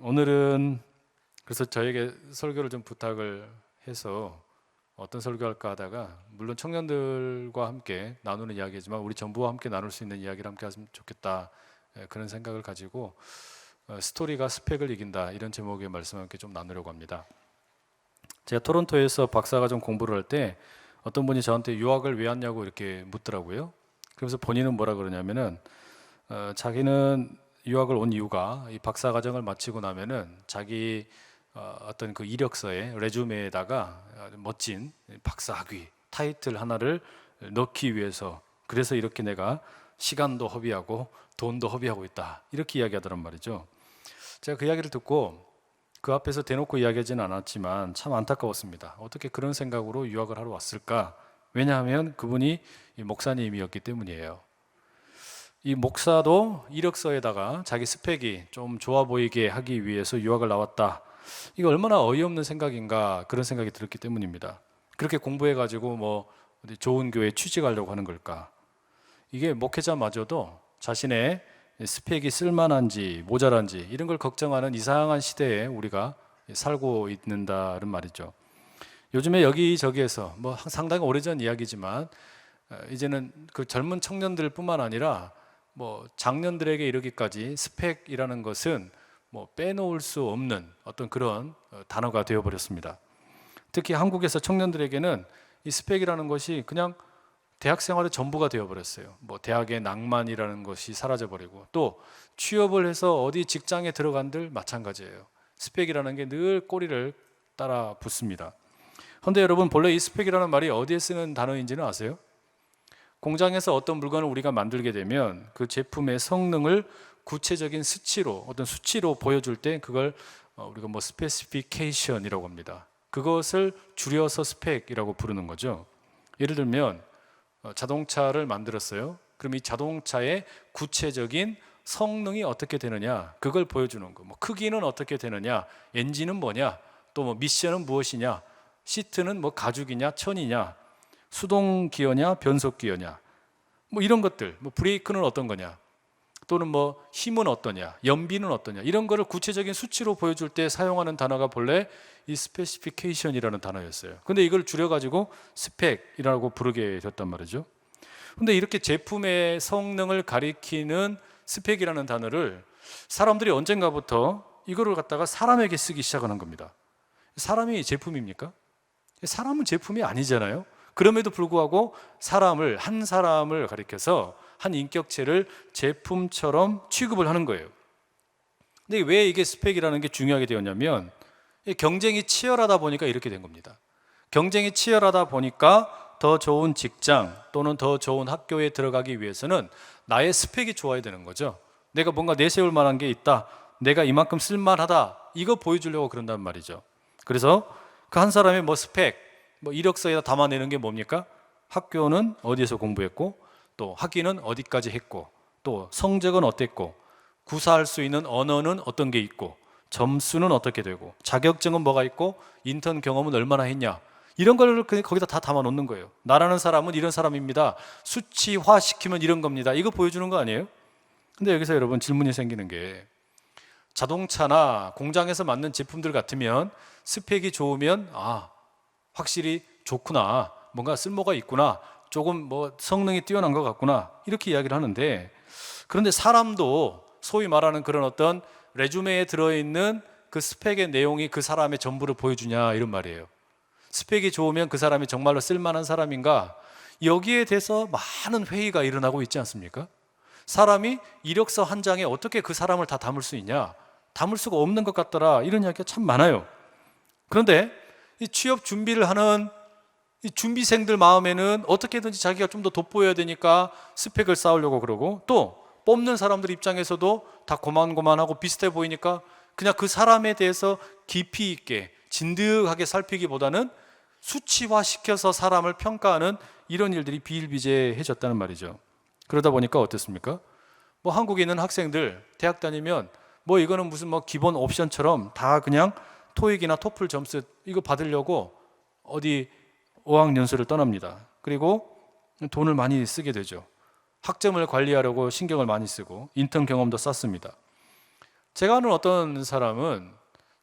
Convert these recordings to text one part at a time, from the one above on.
오늘은 그래서 저에게 설교를 좀 부탁을 해서 어떤 설교할까 하다가, 물론 청년들과 함께 나누는 이야기지만 우리 전부와 함께 나눌 수 있는 이야기를 함께 하면 좋겠다, 그런 생각을 가지고 스토리가 스펙을 이긴다, 이런 제목의 말씀을 함께 좀 나누려고 합니다. 제가 토론토에서 박사과정 공부를 할 때 어떤 분이 저한테 유학을 왜 왔냐고 이렇게 묻더라고요. 그래서 본인은 뭐라 그러냐면은 자기는 유학을 온 이유가 이 박사과정을 마치고 나면은 자기 어떤 그 이력서에, 레주메에다가 멋진 박사학위 타이틀 하나를 넣기 위해서, 그래서 이렇게 내가 시간도 허비하고 돈도 허비하고 있다, 이렇게 이야기하더란 말이죠. 제가 그 이야기를 듣고 그 앞에서 대놓고 이야기하지는 않았지만 참 안타까웠습니다. 어떻게 그런 생각으로 유학을 하러 왔을까? 왜냐하면 그분이 목사님이었기 때문이에요. 이 목사도 이력서에다가 자기 스펙이 좀 좋아 보이게 하기 위해서 유학을 나왔다. 이거 얼마나 어이없는 생각인가, 그런 생각이 들었기 때문입니다. 그렇게 공부해가지고 뭐 어디 좋은 교회에 취직하려고 하는 걸까? 이게 목회자마저도 자신의 스펙이 쓸만한지 모자란지 이런 걸 걱정하는 이상한 시대에 우리가 살고 있는다는 말이죠. 요즘에 여기저기에서 뭐 상당히 오래전 이야기지만 이제는 그 젊은 청년들 뿐만 아니라 뭐 장년들에게 이르기까지 스펙이라는 것은 뭐 빼놓을 수 없는 어떤 그런 단어가 되어버렸습니다. 특히 한국에서 청년들에게는 이 스펙이라는 것이 그냥 대학 생활의 전부가 되어버렸어요. 뭐 대학의 낭만이라는 것이 사라져버리고, 또 취업을 해서 어디 직장에 들어간들 마찬가지예요. 스펙이라는 게 늘 꼬리를 따라 붙습니다. 그런데 여러분, 본래 이 스펙이라는 말이 어디에 쓰는 단어인지는 아세요? 공장에서 어떤 물건을 우리가 만들게 되면 그 제품의 성능을 구체적인 수치로, 어떤 수치로 보여줄 때 그걸 우리가 뭐 스페시피케이션이라고 합니다. 그것을 줄여서 스펙이라고 부르는 거죠. 예를 들면 자동차를 만들었어요. 그럼 이 자동차의 구체적인 성능이 어떻게 되느냐, 그걸 보여주는 거. 뭐 크기는 어떻게 되느냐, 엔진은 뭐냐, 또 뭐 미션은 무엇이냐, 시트는 뭐 가죽이냐 천이냐, 수동 기어냐 변속 기어냐, 뭐 이런 것들, 뭐 브레이크는 어떤 거냐, 또는 뭐 힘은 어떠냐, 연비는 어떠냐, 이런 거를 구체적인 수치로 보여줄 때 사용하는 단어가 본래 이 스페시피케이션이라는 단어였어요. 근데 이걸 줄여가지고 스펙이라고 부르게 됐단 말이죠. 근데 이렇게 제품의 성능을 가리키는 스펙이라는 단어를 사람들이 언젠가부터 이거를 갖다가 사람에게 쓰기 시작하는 겁니다. 사람이 제품입니까? 사람은 제품이 아니잖아요. 그럼에도 불구하고 한 사람을 가리켜서 한 인격체를 제품처럼 취급을 하는 거예요. 근데 왜 이게 스펙이라는 게 중요하게 되었냐면, 경쟁이 치열하다 보니까 이렇게 된 겁니다. 경쟁이 치열하다 보니까 더 좋은 직장 또는 더 좋은 학교에 들어가기 위해서는 나의 스펙이 좋아야 되는 거죠. 내가 뭔가 내세울 만한 게 있다, 내가 이만큼 쓸만하다, 이거 보여주려고 그런단 말이죠. 그래서 그 한 사람의 뭐 스펙, 뭐 이력서에다 담아내는 게 뭡니까? 학교는 어디에서 공부했고, 또 학위는 어디까지 했고, 또 성적은 어땠고, 구사할 수 있는 언어는 어떤 게 있고, 점수는 어떻게 되고, 자격증은 뭐가 있고, 인턴 경험은 얼마나 했냐, 이런 걸 거기다 다 담아 놓는 거예요. 나라는 사람은 이런 사람입니다, 수치화시키면 이런 겁니다, 이거 보여주는 거 아니에요? 근데 여기서 여러분 질문이 생기는 게, 자동차나 공장에서 만든 제품들 같으면 스펙이 좋으면 확실히 좋구나, 뭔가 쓸모가 있구나, 조금 뭐 성능이 뛰어난 것 같구나, 이렇게 이야기를 하는데, 그런데 사람도 소위 말하는 그런 어떤 레주메에 들어있는 그 스펙의 내용이 그 사람의 전부를 보여주냐, 이런 말이에요. 스펙이 좋으면 그 사람이 정말로 쓸만한 사람인가, 여기에 대해서 많은 회의가 일어나고 있지 않습니까? 사람이 이력서 한 장에 어떻게 그 사람을 다 담을 수 있냐, 담을 수가 없는 것 같더라, 이런 이야기가 참 많아요. 그런데 이 취업 준비를 하는 이 준비생들 마음에는 어떻게든지 자기가 좀 더 돋보여야 되니까 스펙을 쌓으려고 그러고, 또 뽑는 사람들 입장에서도 다 고만고만하고 비슷해 보이니까 그냥 그 사람에 대해서 깊이 있게 진득하게 살피기보다는 수치화시켜서 사람을 평가하는 이런 일들이 비일비재해졌다는 말이죠. 그러다 보니까 어떻습니까? 뭐 한국에 있는 학생들 대학 다니면 뭐 이거는 무슨 뭐 기본 옵션처럼 다 그냥 토익이나 토플 점수 이거 받으려고 어디 어학연수를 떠납니다. 그리고 돈을 많이 쓰게 되죠. 학점을 관리하려고 신경을 많이 쓰고 인턴 경험도 쌓습니다. 제가 아는 어떤 사람은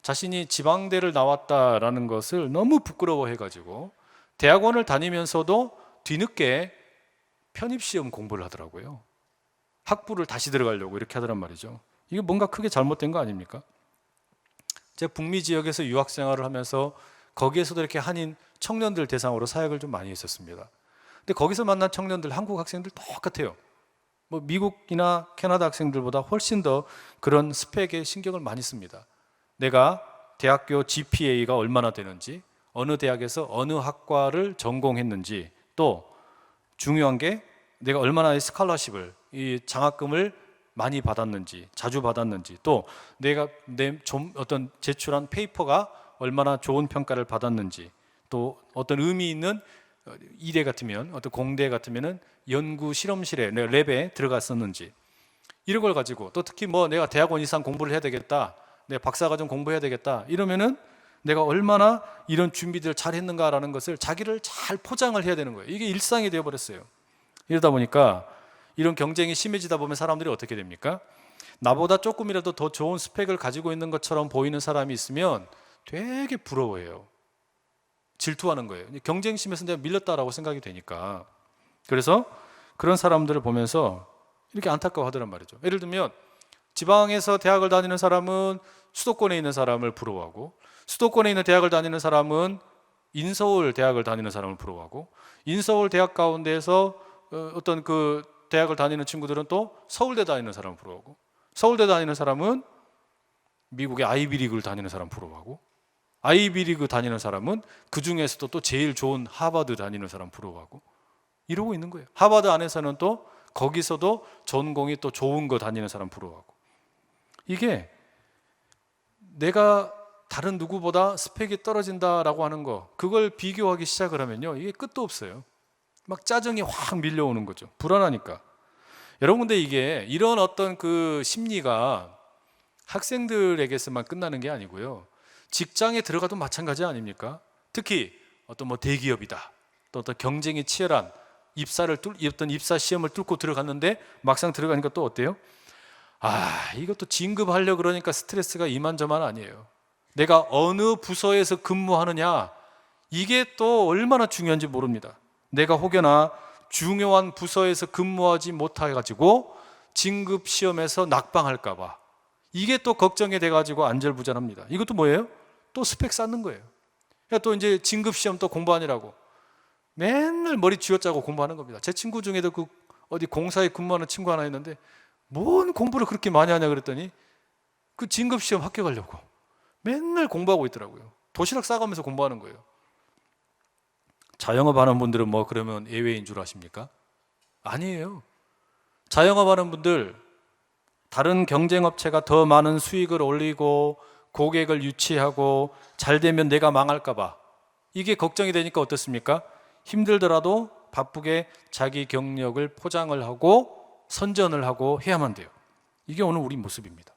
자신이 지방대를 나왔다라는 것을 너무 부끄러워해가지고 대학원을 다니면서도 뒤늦게 편입시험 공부를 하더라고요. 학부를 다시 들어가려고 이렇게 하더란 말이죠. 이게 뭔가 크게 잘못된 거 아닙니까? 제가 북미 지역에서 유학 생활을 하면서 거기에서도 이렇게 한인 청년들 대상으로 사역을 좀 많이 했었습니다. 근데 거기서 만난 청년들, 한국 학생들 똑같아요. 뭐 미국이나 캐나다 학생들보다 훨씬 더 그런 스펙에 신경을 많이 씁니다. 내가 대학교 GPA가 얼마나 되는지, 어느 대학에서 어느 학과를 전공했는지, 또 중요한 게 내가 얼마나 스칼러십을, 이 장학금을 많이 받았는지, 자주 받았는지, 또 내가 어떤 제출한 페이퍼가 얼마나 좋은 평가를 받았는지, 또 어떤 의미 있는 이대 같으면, 어떤 공대 같으면은 연구 실험실에, 내가 랩에 들어갔었는지, 이런 걸 가지고, 또 특히 뭐 내가 대학원 이상 공부를 해야 되겠다, 내가 박사과정 공부해야 되겠다, 이러면은 내가 얼마나 이런 준비들을 잘 했는가라는 것을 자기를 잘 포장을 해야 되는 거예요. 이게 일상이 되어버렸어요. 이러다 보니까 이런 경쟁이 심해지다 보면 사람들이 어떻게 됩니까? 나보다 조금이라도 더 좋은 스펙을 가지고 있는 것처럼 보이는 사람이 있으면 되게 부러워해요. 질투하는 거예요. 경쟁심에서 내가 밀렸다라고 생각이 되니까. 그래서 그런 사람들을 보면서 이렇게 안타까워하더란 말이죠. 예를 들면 지방에서 대학을 다니는 사람은 수도권에 있는 사람을 부러워하고, 수도권에 있는 대학을 다니는 사람은 인서울 대학을 다니는 사람을 부러워하고, 인서울 대학 가운데에서 어떤 그 대학을 다니는 친구들은 또 서울대 다니는 사람을 부러워하고, 서울대 다니는 사람은 미국의 아이비리그를 다니는 사람 부러워하고, 아이비리그 다니는 사람은 그 중에서도 또 제일 좋은 하버드 다니는 사람 부러워하고, 이러고 있는 거예요. 하버드 안에서는 또 거기서도 전공이 또 좋은 거 다니는 사람 부러워하고. 이게 내가 다른 누구보다 스펙이 떨어진다라고 하는 거, 그걸 비교하기 시작을 하면요, 이게 끝도 없어요. 막 짜증이 확 밀려오는 거죠. 불안하니까. 여러분, 근데 이게 이런 어떤 그 심리가 학생들에게서만 끝나는 게 아니고요, 직장에 들어가도 마찬가지 아닙니까? 특히 어떤 뭐 대기업이다, 또 어떤 경쟁이 치열한 어떤 입사 시험을 뚫고 들어갔는데 막상 들어가니까 또 어때요? 이것도 진급하려고 그러니까 스트레스가 이만저만 아니에요. 내가 어느 부서에서 근무하느냐, 이게 또 얼마나 중요한지 모릅니다. 내가 혹여나 중요한 부서에서 근무하지 못해가지고 진급 시험에서 낙방할까 봐, 이게 또 걱정이 돼가지고 안절부절합니다. 이것도 뭐예요? 또 스펙 쌓는 거예요. 그러니까 또 이제 진급 시험 또 공부하느라고 맨날 머리 쥐어짜고 공부하는 겁니다. 제 친구 중에도 그 어디 공사에 근무하는 친구 하나 있는데, 뭔 공부를 그렇게 많이 하냐 그랬더니 그 진급 시험 합격하려고 맨날 공부하고 있더라고요. 도시락 싸가면서 공부하는 거예요. 자영업 하는 분들은 뭐 그러면 예외인 줄 아십니까? 아니에요. 자영업 하는 분들, 다른 경쟁업체가 더 많은 수익을 올리고 고객을 유치하고 잘 되면 내가 망할까 봐, 이게 걱정이 되니까 어떻습니까? 힘들더라도 바쁘게 자기 경력을 포장을 하고 선전을 하고 해야만 돼요. 이게 오늘 우리 모습입니다.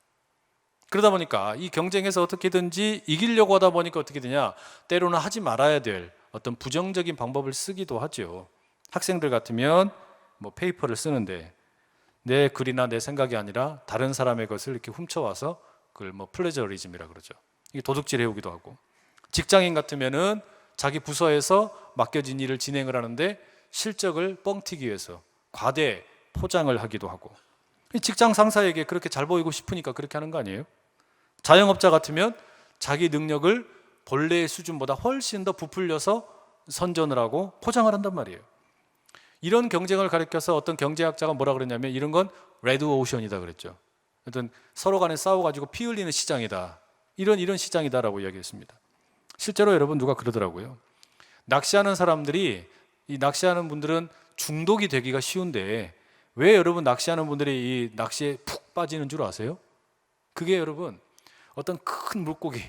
그러다 보니까 이 경쟁에서 어떻게든지 이기려고 하다 보니까 어떻게 되냐, 때로는 하지 말아야 될 어떤 부정적인 방법을 쓰기도 하죠. 학생들 같으면 뭐 페이퍼를 쓰는데 내 글이나 내 생각이 아니라 다른 사람의 것을 이렇게 훔쳐와서 그걸 뭐 플래저리즘이라 그러죠. 이게 도둑질 해오기도 하고, 직장인 같으면은 자기 부서에서 맡겨진 일을 진행을 하는데 실적을 뻥튀기 위해서 과대 포장을 하기도 하고, 직장 상사에게 그렇게 잘 보이고 싶으니까 그렇게 하는 거 아니에요? 자영업자 같으면 자기 능력을 본래의 수준보다 훨씬 더 부풀려서 선전을 하고 포장을 한단 말이에요. 이런 경쟁을 가리켜서 어떤 경제학자가 뭐라 그랬냐면, 이런 건 레드 오션이다 그랬죠. 어떤 서로 간에 싸워가지고 피 흘리는 시장이다, 이런 시장이다라고 이야기했습니다. 실제로 여러분, 누가 그러더라고요. 낚시하는 사람들이, 이 낚시하는 분들은 중독이 되기가 쉬운데 왜 여러분 낚시하는 분들이 이 낚시에 푹 빠지는 줄 아세요? 그게 여러분, 어떤 큰 물고기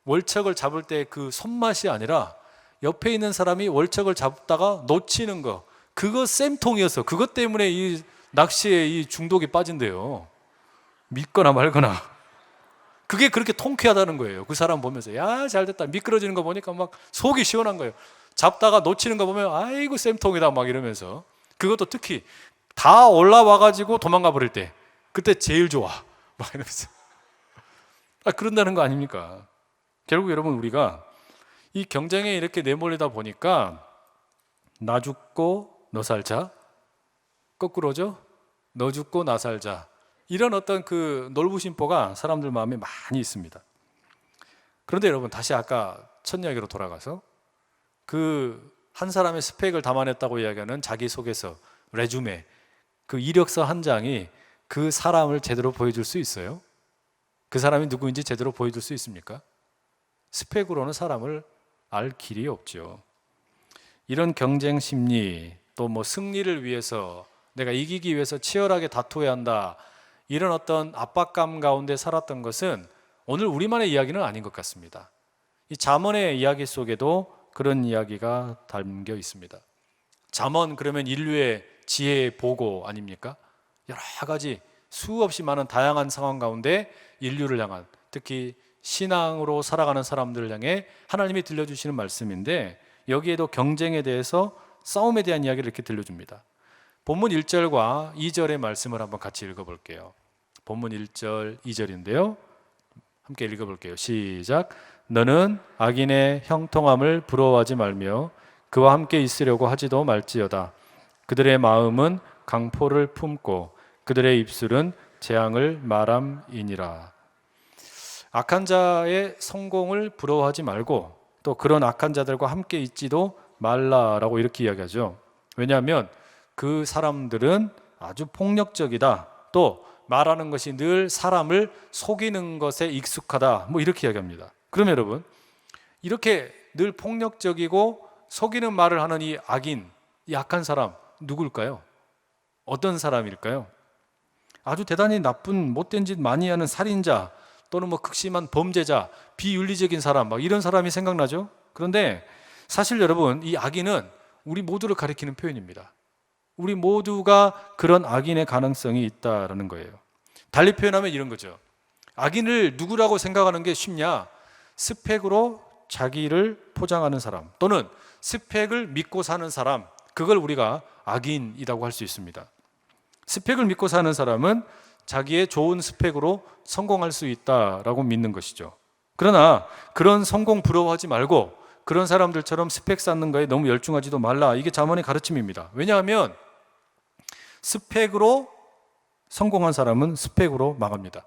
월척을 잡을 때 그 손맛이 아니라 옆에 있는 사람이 월척을 잡다가 놓치는 거, 그거 쌤통이어서 그것 때문에 이 낚시에 이 중독이 빠진대요. 믿거나 말거나. 그게 그렇게 통쾌하다는 거예요. 그 사람 보면서 야, 잘됐다, 미끄러지는 거 보니까 막 속이 시원한 거예요. 잡다가 놓치는 거 보면 아이고 쌤통이다 막 이러면서, 그것도 특히 다 올라와가지고 도망가 버릴 때, 그때 제일 좋아 막 이러면서. 그런다는 거 아닙니까? 결국 여러분, 우리가 이 경쟁에 이렇게 내몰리다 보니까 나 죽고 너 살자, 거꾸로죠? 너 죽고 나 살자, 이런 어떤 그 놀부심보가 사람들 마음에 많이 있습니다. 그런데 여러분, 다시 아까 첫 이야기로 돌아가서 그 한 사람의 스펙을 담아냈다고 이야기하는 자기소개서, 레주메, 그 이력서 한 장이 그 사람을 제대로 보여줄 수 있어요? 그 사람이 누구인지 제대로 보여줄 수 있습니까? 스펙으로는 사람을 알 길이 없죠. 이런 경쟁 심리, 또 뭐 승리를 위해서, 내가 이기기 위해서 치열하게 다투어야 한다, 이런 어떤 압박감 가운데 살았던 것은 오늘 우리만의 이야기는 아닌 것 같습니다. 이 잠언의 이야기 속에도 그런 이야기가 담겨 있습니다. 잠언 그러면 인류의 지혜의 보고 아닙니까? 여러 가지 수없이 많은 다양한 상황 가운데 인류를 향한, 특히 신앙으로 살아가는 사람들을 향해 하나님이 들려주시는 말씀인데, 여기에도 경쟁에 대해서, 싸움에 대한 이야기를 이렇게 들려줍니다. 본문 1절과 2절의 말씀을 한번 같이 읽어볼게요. 본문 1절 2절인데요 함께 읽어볼게요. 시작. 너는 악인의 형통함을 부러워하지 말며 그와 함께 있으려고 하지도 말지어다. 그들의 마음은 강포를 품고 그들의 입술은 재앙을 말함이니라. 악한 자의 성공을 부러워하지 말고 또 그런 악한 자들과 함께 있지도 말라라고 이렇게 이야기하죠. 왜냐하면 그 사람들은 아주 폭력적이다, 또 말하는 것이 늘 사람을 속이는 것에 익숙하다, 뭐 이렇게 이야기합니다. 그러면 여러분, 이렇게 늘 폭력적이고 속이는 말을 하는 이 악인, 이 악한 사람 누굴까요? 어떤 사람일까요? 아주 대단히 나쁜 못된 짓 많이 하는 살인자, 또는 뭐 극심한 범죄자, 비윤리적인 사람, 막 이런 사람이 생각나죠? 그런데 사실 여러분, 이 악인은 우리 모두를 가리키는 표현입니다. 우리 모두가 그런 악인의 가능성이 있다라는 거예요. 달리 표현하면 이런 거죠. 악인을 누구라고 생각하는 게 쉽냐? 스펙으로 자기를 포장하는 사람, 또는 스펙을 믿고 사는 사람, 그걸 우리가 악인이라고 할 수 있습니다. 스펙을 믿고 사는 사람은 자기의 좋은 스펙으로 성공할 수 있다라고 믿는 것이죠. 그러나 그런 성공 부러워하지 말고 그런 사람들처럼 스펙 쌓는 거에 너무 열중하지도 말라, 이게 잠언의 가르침입니다. 왜냐하면 스펙으로 성공한 사람은 스펙으로 망합니다.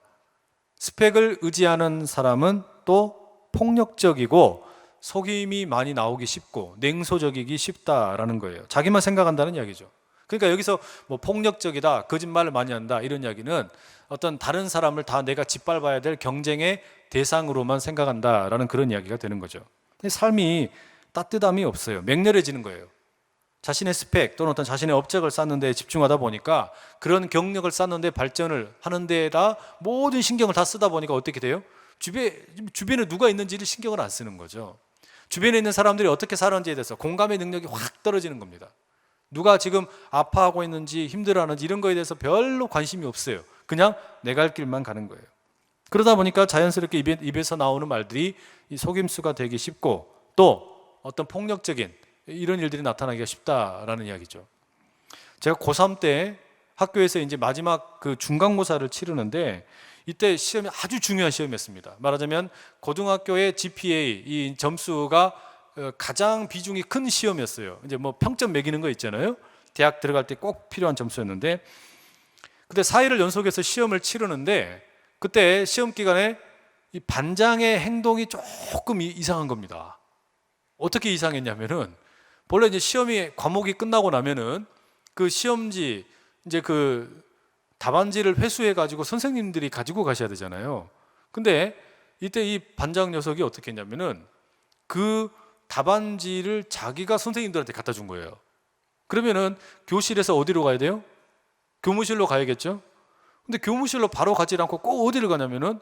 스펙을 의지하는 사람은 또 폭력적이고 속임이 많이 나오기 쉽고 냉소적이기 쉽다라는 거예요. 자기만 생각한다는 이야기죠. 그러니까 여기서 뭐 폭력적이다, 거짓말을 많이 한다, 이런 이야기는 어떤 다른 사람을 다 내가 짓밟아야 될 경쟁의 대상으로만 생각한다라는 그런 이야기가 되는 거죠. 삶이 따뜻함이 없어요. 맹렬해지는 거예요. 자신의 스펙 또는 어떤 자신의 업적을 쌓는 데 집중하다 보니까, 그런 경력을 쌓는 데 발전을 하는 데에다 모든 신경을 다 쓰다 보니까 어떻게 돼요? 주변에 누가 있는지를 신경을 안 쓰는 거죠. 주변에 있는 사람들이 어떻게 사는지에 대해서 공감의 능력이 확 떨어지는 겁니다. 누가 지금 아파하고 있는지 힘들어하는지 이런 거에 대해서 별로 관심이 없어요. 그냥 내 갈 길만 가는 거예요. 그러다 보니까 자연스럽게 입에서 나오는 말들이 이 속임수가 되기 쉽고, 또 어떤 폭력적인 이런 일들이 나타나기가 쉽다라는 이야기죠. 제가 고3 때 학교에서 이제 마지막 그 중간고사를 치르는데, 이때 시험이 아주 중요한 시험이었습니다. 말하자면 고등학교의 GPA, 이 점수가 가장 비중이 큰 시험이었어요. 이제 뭐 평점 매기는 거 있잖아요. 대학 들어갈 때 꼭 필요한 점수였는데, 그때 4일을 연속해서 시험을 치르는데, 그때 시험 기간에 이 반장의 행동이 조금 이상한 겁니다. 어떻게 이상했냐면은, 본래 이제 시험이 과목이 끝나고 나면은 그 시험지, 이제 그 답안지를 회수해 가지고 선생님들이 가지고 가셔야 되잖아요. 근데 이때 이 반장 녀석이 어떻게 했냐면은 그 답안지를 자기가 선생님들한테 갖다 준 거예요. 그러면은 교실에서 어디로 가야 돼요? 교무실로 가야겠죠? 근데 교무실로 바로 가지 않고 꼭 어디를 가냐면은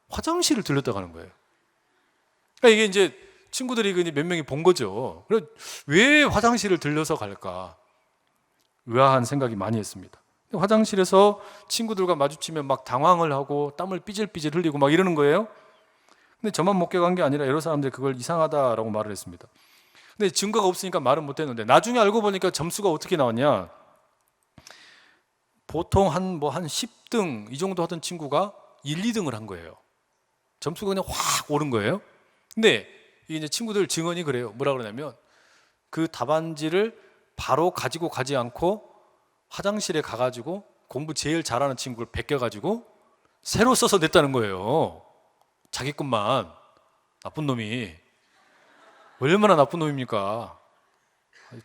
화장실을 들렀다 가는 거예요. 그러니까 이게 이제 친구들이 몇 명이 본 거죠. 그래, 왜 화장실을 들려서 갈까? 의아한 생각이 많이 했습니다. 화장실에서 친구들과 마주치면 막 당황을 하고 땀을 삐질삐질 흘리고 막 이러는 거예요. 근데 저만 목격한 게 아니라 여러 사람들이 그걸 이상하다라고 말을 했습니다. 근데 증거가 없으니까 말은 못 했는데, 나중에 알고 보니까 점수가 어떻게 나왔냐? 보통 한 10등 이 정도 하던 친구가 1, 2등을 한 거예요. 점수가 그냥 확 오른 거예요. 근데 이제 친구들 증언이 그래요. 뭐라 그러냐면 그 답안지를 바로 가지고 가지 않고 화장실에 가가지고 공부 제일 잘하는 친구를 베껴가지고 새로 써서 냈다는 거예요. 자기 것만. 나쁜 놈이. 얼마나 나쁜 놈입니까?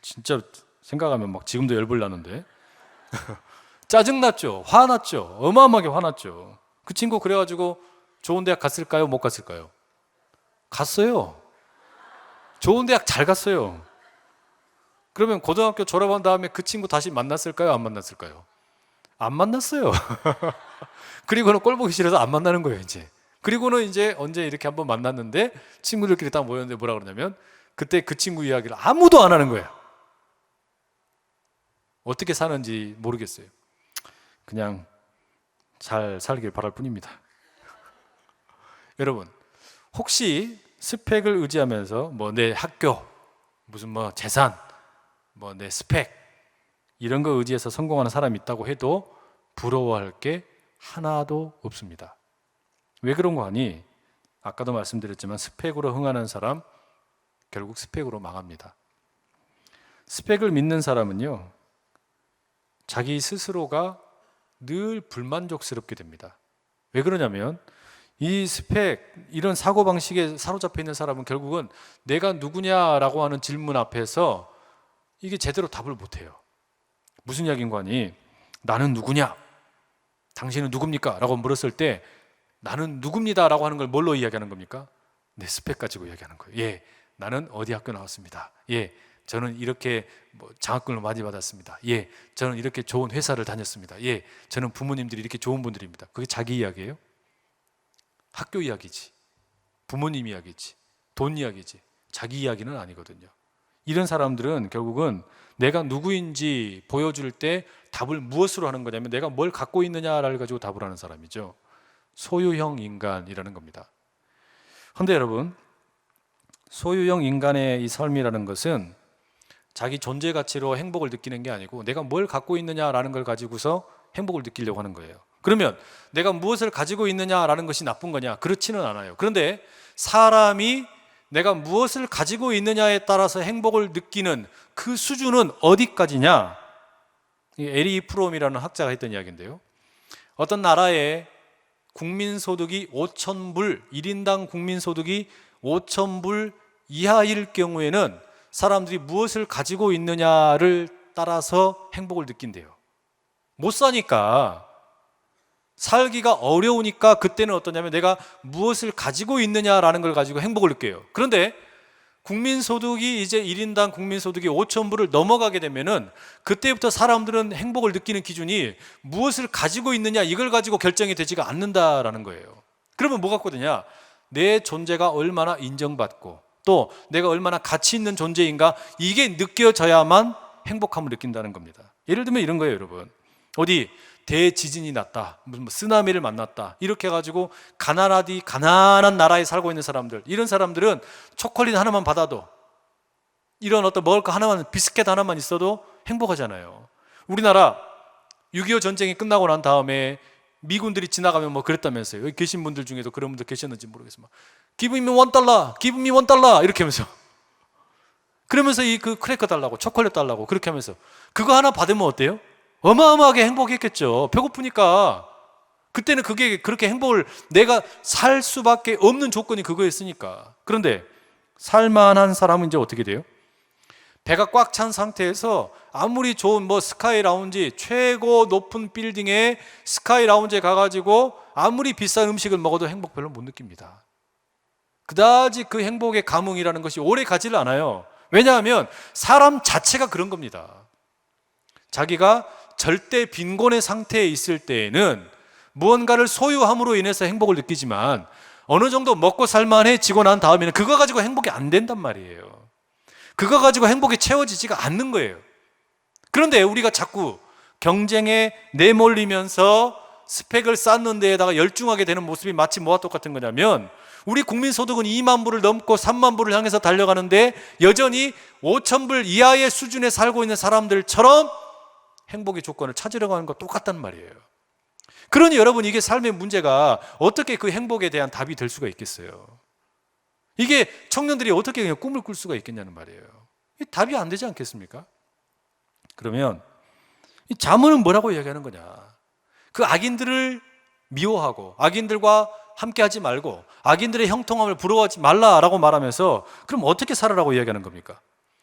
진짜 생각하면 막 지금도 열불 나는데. 짜증났죠. 화났죠. 어마어마하게 화났죠. 그 친구 그래가지고 좋은 대학 갔을까요? 못 갔을까요? 갔어요. 좋은 대학 잘 갔어요. 그러면 고등학교 졸업한 다음에 그 친구 다시 만났을까요? 안 만났을까요? 안 만났어요. 그리고는 꼴 보기 싫어서 안 만나는 거예요, 이제. 그리고는 이제 언제 이렇게 한번 만났는데 친구들끼리 딱 모였는데 뭐라 그러냐면 그때 그 친구 이야기를 아무도 안 하는 거예요. 어떻게 사는지 모르겠어요. 그냥 잘 살길 바랄 뿐입니다. 여러분, 혹시 스펙을 의지하면서 뭐 내 학교, 무슨 뭐 재산, 뭐 내 스펙 이런 거 의지해서 성공하는 사람이 있다고 해도 부러워할 게 하나도 없습니다. 왜 그런 거 아니? 아까도 말씀드렸지만 스펙으로 흥하는 사람 결국 스펙으로 망합니다. 스펙을 믿는 사람은요, 자기 스스로가 늘 불만족스럽게 됩니다. 왜 그러냐면 이 스펙, 이런 사고방식에 사로잡혀 있는 사람은 결국은 내가 누구냐라고 하는 질문 앞에서 이게 제대로 답을 못해요. 무슨 이야기인가 하니 나는 누구냐? 당신은 누굽니까? 라고 물었을 때 나는 누굽니다 라고 하는 걸 뭘로 이야기하는 겁니까? 내 스펙 가지고 이야기하는 거예요. 예, 나는 어디 학교 나왔습니다. 예, 저는 이렇게 장학금을 많이 받았습니다. 예, 저는 이렇게 좋은 회사를 다녔습니다. 예, 저는 부모님들이 이렇게 좋은 분들입니다. 그게 자기 이야기예요? 학교 이야기지, 부모님 이야기지, 돈 이야기지, 자기 이야기는 아니거든요. 이런 사람들은 결국은 내가 누구인지 보여줄 때 답을 무엇으로 하는 거냐면 내가 뭘 갖고 있느냐를 가지고 답을 하는 사람이죠. 소유형 인간이라는 겁니다. 그런데 여러분, 소유형 인간의 이 삶이라는 것은 자기 존재 가치로 행복을 느끼는 게 아니고 내가 뭘 갖고 있느냐라는 걸 가지고서 행복을 느끼려고 하는 거예요. 그러면 내가 무엇을 가지고 있느냐라는 것이 나쁜 거냐? 그렇지는 않아요. 그런데 사람이 내가 무엇을 가지고 있느냐에 따라서 행복을 느끼는 그 수준은 어디까지냐? 에리 프롬이라는 학자가 했던 이야기인데요. 어떤 나라의 국민소득이 5,000불, 1인당 국민소득이 5,000불 이하일 경우에는 사람들이 무엇을 가지고 있느냐를 따라서 행복을 느낀대요. 못 사니까, 살기가 어려우니까 그때는 어떠냐면 내가 무엇을 가지고 있느냐라는 걸 가지고 행복을 느껴요. 그런데 국민소득이 이제 1인당 국민소득이 5,000불을 넘어가게 되면은 그때부터 사람들은 행복을 느끼는 기준이 무엇을 가지고 있느냐 이걸 가지고 결정이 되지가 않는다라는 거예요. 그러면 뭐가 거든요? 내 존재가 얼마나 인정받고 또 내가 얼마나 가치 있는 존재인가 이게 느껴져야만 행복함을 느낀다는 겁니다. 예를 들면 이런 거예요, 여러분. 어디 대지진이 났다, 무슨 쓰나미를 만났다 이렇게 해가지고 가난한 나라에 살고 있는 사람들, 이런 사람들은 초콜릿 하나만 받아도, 이런 어떤 먹을 거 하나만, 비스켓 하나만 있어도 행복하잖아요. 우리나라 6.25 전쟁이 끝나고 난 다음에 미군들이 지나가면 뭐 그랬다면서요. 여기 계신 분들 중에도 그런 분들 계셨는지 모르겠어요. 막 Give me $1, give me $1 이렇게 하면서, 그러면서 이 그 크래커 달라고, 초콜릿 달라고 그렇게 하면서 그거 하나 받으면 어때요? 어마어마하게 행복했겠죠. 배고프니까. 그때는 그게 그렇게 행복을, 내가 살 수밖에 없는 조건이 그거였으니까. 그런데 살만한 사람은 이제 어떻게 돼요? 배가 꽉 찬 상태에서 아무리 좋은 뭐 스카이 라운지, 최고 높은 빌딩에 스카이 라운지에 가가지고 아무리 비싼 음식을 먹어도 행복 별로 못 느낍니다. 그다지 그 행복의 감흥이라는 것이 오래 가지를 않아요. 왜냐하면 사람 자체가 그런 겁니다. 자기가 절대 빈곤의 상태에 있을 때에는 무언가를 소유함으로 인해서 행복을 느끼지만 어느 정도 먹고 살만해지고 난 다음에는 그거 가지고 행복이 안 된단 말이에요. 그거 가지고 행복이 채워지지가 않는 거예요. 그런데 우리가 자꾸 경쟁에 내몰리면서 스펙을 쌓는 데에다가 열중하게 되는 모습이 마치 뭐와 똑같은 거냐면, 우리 국민소득은 2만 불을 넘고 3만 불을 향해서 달려가는데 여전히 5,000불 이하의 수준에 살고 있는 사람들처럼 행복의 조건을 찾으려고 하는 거 똑같단 말이에요. 그러니 여러분, 이게 삶의 문제가 어떻게 그 행복에 대한 답이 될 수가 있겠어요? 이게 청년들이 어떻게 그냥 꿈을 꿀 수가 있겠냐는 말이에요. 답이 안 되지 않겠습니까? 그러면 이 잠언은 뭐라고 이야기하는 거냐? 그 악인들을 미워하고 악인들과 함께하지 말고 악인들의 형통함을 부러워하지 말라라고 말하면서, 그럼 어떻게 살아라고 이야기하는 겁니까?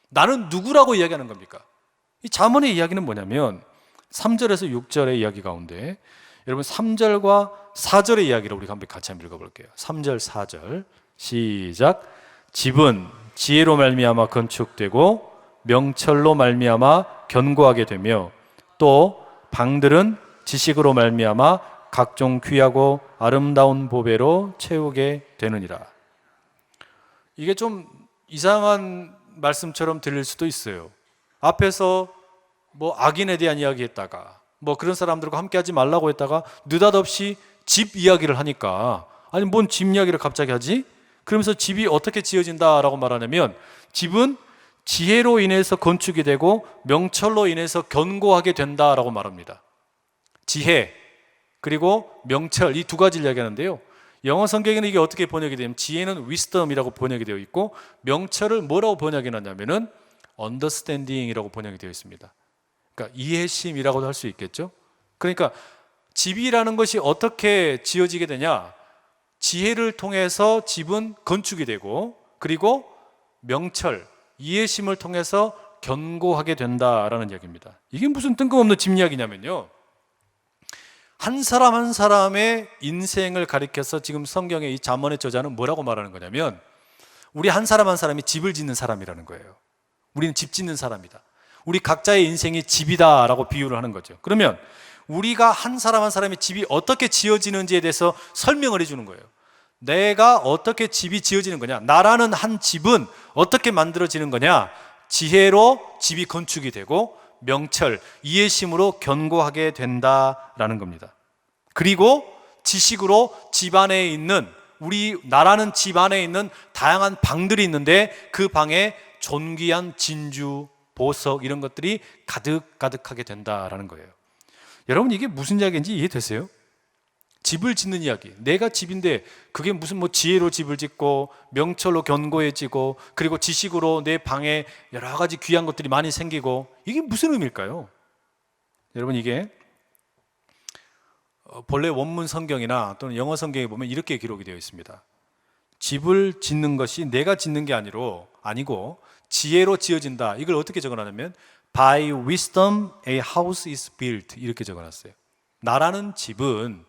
나는 누구라고 이야기하는 겁니까? 이 잠언의 이야기는 뭐냐면 3절에서 6절의 이야기 가운데, 여러분 3절과 4절의 이야기를 우리가 한번 같이 한번 읽어볼게요. 3절 4절 시작. 집은 지혜로 말미암아 건축되고 명철로 말미암아 견고하게 되며, 또 방들은 지식으로 말미암아 각종 귀하고 아름다운 보배로 채우게 되느니라. 이게 좀 이상한 말씀처럼 들릴 수도 있어요. 앞에서 뭐 악인에 대한 이야기 했다가, 뭐 그런 사람들과 함께 하지 말라고 했다가 느닷없이 집 이야기를 하니까, 아니 뭔 집 이야기를 갑자기 하지? 그러면서 집이 어떻게 지어진다라고 말하냐면, 집은 지혜로 인해서 건축이 되고 명철로 인해서 견고하게 된다라고 말합니다. 지혜 그리고 명철, 이 두 가지를 이야기하는데요, 영어 성경에는 이게 어떻게 번역이 되냐면, 지혜는 wisdom이라고 번역이 되어 있고 명철을 뭐라고 번역이 났냐면은 understanding이라고 번역이 되어 있습니다. 그러니까 이해심이라고도 할 수 있겠죠. 그러니까 집이라는 것이 어떻게 지어지게 되냐? 지혜를 통해서 집은 건축이 되고, 그리고 명철, 이해심을 통해서 견고하게 된다라는 이야기입니다. 이게 무슨 뜬금없는 집 이야기냐면요, 한 사람 한 사람의 인생을 가리켜서 지금 성경의 이 잠언의 저자는 뭐라고 말하는 거냐면, 우리 한 사람 한 사람이 집을 짓는 사람이라는 거예요. 우리는 집 짓는 사람이다. 우리 각자의 인생이 집이다라고 비유를 하는 거죠. 그러면 우리가 한 사람 한 사람의 집이 어떻게 지어지는지에 대해서 설명을 해주는 거예요. 내가 어떻게 집이 지어지는 거냐, 나라는 한 집은 어떻게 만들어지는 거냐? 지혜로 집이 건축이 되고 명철, 이해심으로 견고하게 된다라는 겁니다. 그리고 지식으로 집 안에 있는, 우리 나라는 집 안에 있는 다양한 방들이 있는데, 그 방에 존귀한 진주, 보석 이런 것들이 가득가득하게 된다라는 거예요. 여러분, 이게 무슨 이야기인지 이해되세요? 집을 짓는 이야기, 내가 집인데 그게 무슨 뭐 지혜로 집을 짓고 명철로 견고해지고 그리고 지식으로 내 방에 여러 가지 귀한 것들이 많이 생기고, 이게 무슨 의미일까요? 여러분, 이게 본래 원문 성경이나 또는 영어 성경에 보면 이렇게 기록이 되어 있습니다. 집을 짓는 것이 내가 짓는 게 아니고 지혜로 지어진다. 이걸 어떻게 적어놨냐면 By wisdom a house is built, 이렇게 적어놨어요. 나라는 집은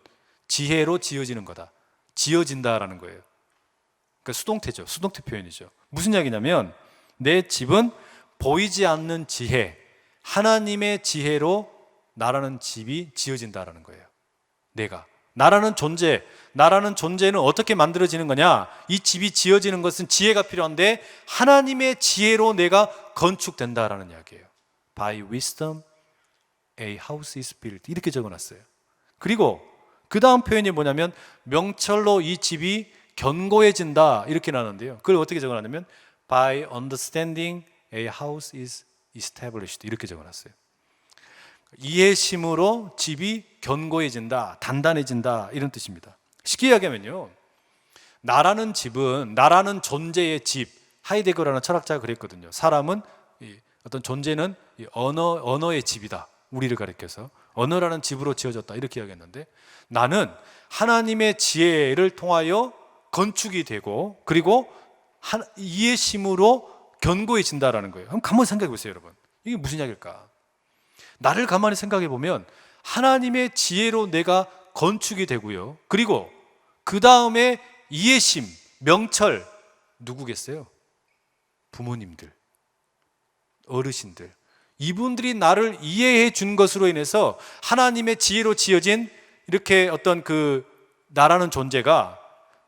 지혜로 지어지는 거다, 지어진다라는 거예요. 그러니까 수동태죠. 수동태 표현이죠. 무슨 이야기냐면, 내 집은 보이지 않는 지혜, 하나님의 지혜로 나라는 집이 지어진다라는 거예요. 나라는 존재는 어떻게 만들어지는 거냐? 이 집이 지어지는 것은 지혜가 필요한데 하나님의 지혜로 내가 건축된다라는 이야기예요. By wisdom a house is built, 이렇게 적어놨어요. 그리고 그 다음 표현이 뭐냐면 명철로 이 집이 견고해진다, 이렇게 나오는데요, 그걸 어떻게 적어놨냐면 By understanding a house is established, 이렇게 적어놨어요. 이해심으로 집이 견고해진다, 단단해진다, 이런 뜻입니다. 쉽게 이야기하면요, 나라는 집은, 나라는 존재의 집, 하이데거라는 철학자가 그랬거든요. 사람은, 어떤 존재는 언어의 집이다, 우리를 가리켜서 언어라는 집으로 지어졌다, 이렇게 이야기했는데, 나는 하나님의 지혜를 통하여 건축이 되고 그리고 이해심으로 견고해진다라는 거예요. 한번 가만히 생각해 보세요, 여러분. 이게 무슨 이야기일까? 나를 가만히 생각해 보면 하나님의 지혜로 내가 건축이 되고요, 그리고 그 다음에 이해심, 명철, 누구겠어요? 부모님들, 어르신들, 이분들이 나를 이해해 준 것으로 인해서 하나님의 지혜로 지어진 이렇게 어떤 그 나라는 존재가,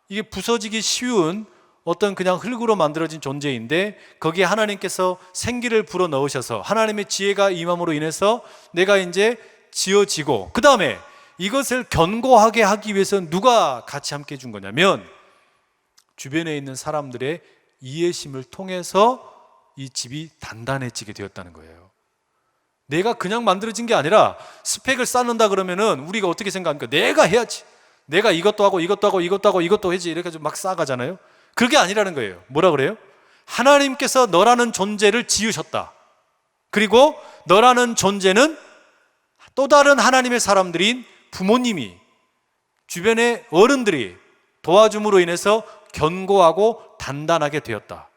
이게 부서지기 쉬운 어떤 그냥 흙으로 만들어진 존재인데, 거기에 하나님께서 생기를 불어 넣으셔서 하나님의 지혜가 임함으로 인해서 내가 이제 지어지고, 그 다음에 이것을 견고하게 하기 위해서 누가 같이 함께 해준 거냐면 주변에 있는 사람들의 이해심을 통해서 이 집이 단단해지게 되었다는 거예요. 내가 그냥 만들어진 게 아니라 스펙을 쌓는다 그러면은 우리가 어떻게 생각합니까? 내가 해야지. 내가 이것도 하고 이것도 하고 이것도 하고 이것도 해야지. 이렇게 막 쌓아가잖아요. 그게 아니라는 거예요. 뭐라 그래요? 하나님께서 너라는 존재를 지으셨다. 그리고 너라는 존재는 또 다른 하나님의 사람들인 부모님이, 주변의 어른들이 도와줌으로 인해서 견고하고 단단하게 되었다.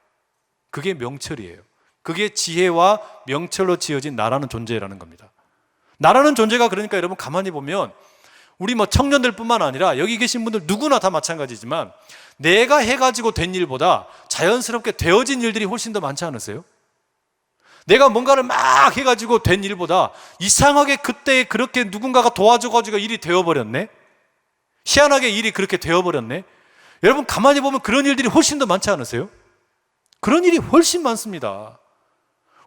그게 명철이에요. 그게 지혜와 명철로 지어진 나라는 존재라는 겁니다. 나라는 존재가 그러니까 여러분 가만히 보면 우리 뭐 청년들 뿐만 아니라 여기 계신 분들 누구나 다 마찬가지지만 내가 해가지고 된 일보다 자연스럽게 되어진 일들이 훨씬 더 많지 않으세요? 내가 뭔가를 막 해가지고 된 일보다 이상하게 그때 그렇게 누군가가 도와줘가지고 일이 되어버렸네? 희한하게 일이 그렇게 되어버렸네? 여러분 가만히 보면 그런 일들이 훨씬 더 많지 않으세요? 그런 일이 훨씬 많습니다.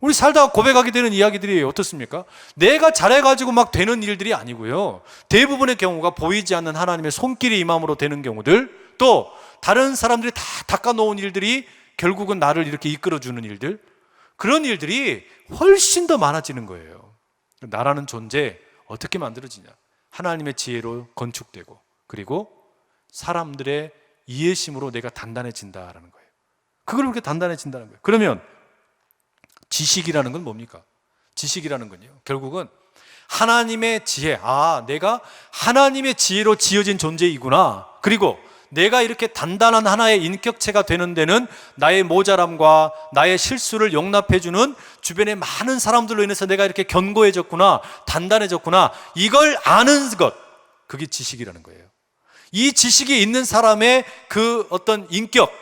우리 살다가 고백하게 되는 이야기들이 어떻습니까? 내가 잘해가지고 막 되는 일들이 아니고요. 대부분의 경우가 보이지 않는 하나님의 손길이 임함으로 되는 경우들, 또 다른 사람들이 다 닦아놓은 일들이 결국은 나를 이렇게 이끌어주는 일들, 그런 일들이 훨씬 더 많아지는 거예요. 나라는 존재 어떻게 만들어지냐? 하나님의 지혜로 건축되고 그리고 사람들의 이해심으로 내가 단단해진다라는 거예요. 그걸 그렇게 단단해진다는 거예요. 그러면 지식이라는 건 뭡니까? 지식이라는 건요, 결국은 하나님의 지혜, 내가 하나님의 지혜로 지어진 존재이구나. 그리고 내가 이렇게 단단한 하나의 인격체가 되는 데는 나의 모자람과 나의 실수를 용납해주는 주변의 많은 사람들로 인해서 내가 이렇게 견고해졌구나, 단단해졌구나, 이걸 아는 것, 그게 지식이라는 거예요. 이 지식이 있는 사람의 그 어떤 인격,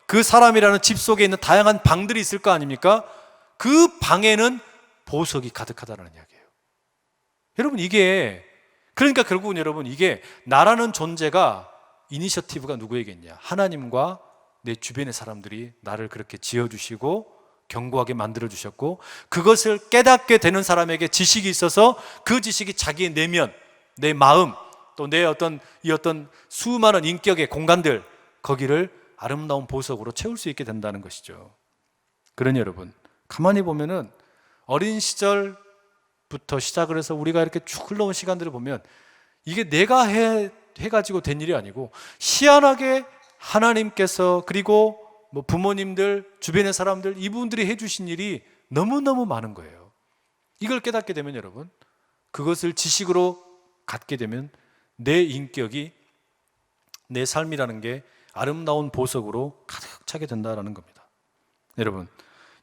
그 사람이라는 집 속에 있는 다양한 방들이 있을 거 아닙니까? 그 방에는 보석이 가득하다는 이야기예요. 여러분 이게, 그러니까 결국은 여러분 이게 나라는 존재가, 이니셔티브가 누구에게 있냐? 하나님과 내 주변의 사람들이 나를 그렇게 지어주시고 견고하게 만들어주셨고, 그것을 깨닫게 되는 사람에게 지식이 있어서 그 지식이 자기의 내면, 내 마음, 또 내 어떤 수많은 인격의 공간들, 거기를 아름다운 보석으로 채울 수 있게 된다는 것이죠. 그러니 여러분 가만히 보면은 어린 시절부터 시작을 해서 우리가 이렇게 쭉 흘러온 시간들을 보면 이게 내가 해가지고 된 일이 아니고 희한하게 하나님께서, 그리고 뭐 부모님들, 주변의 사람들, 이분들이 해주신 일이 너무너무 많은 거예요. 이걸 깨닫게 되면 여러분, 그것을 지식으로 갖게 되면 내 인격이, 내 삶이라는 게 아름다운 보석으로 가득 차게 된다는 겁니다. 여러분,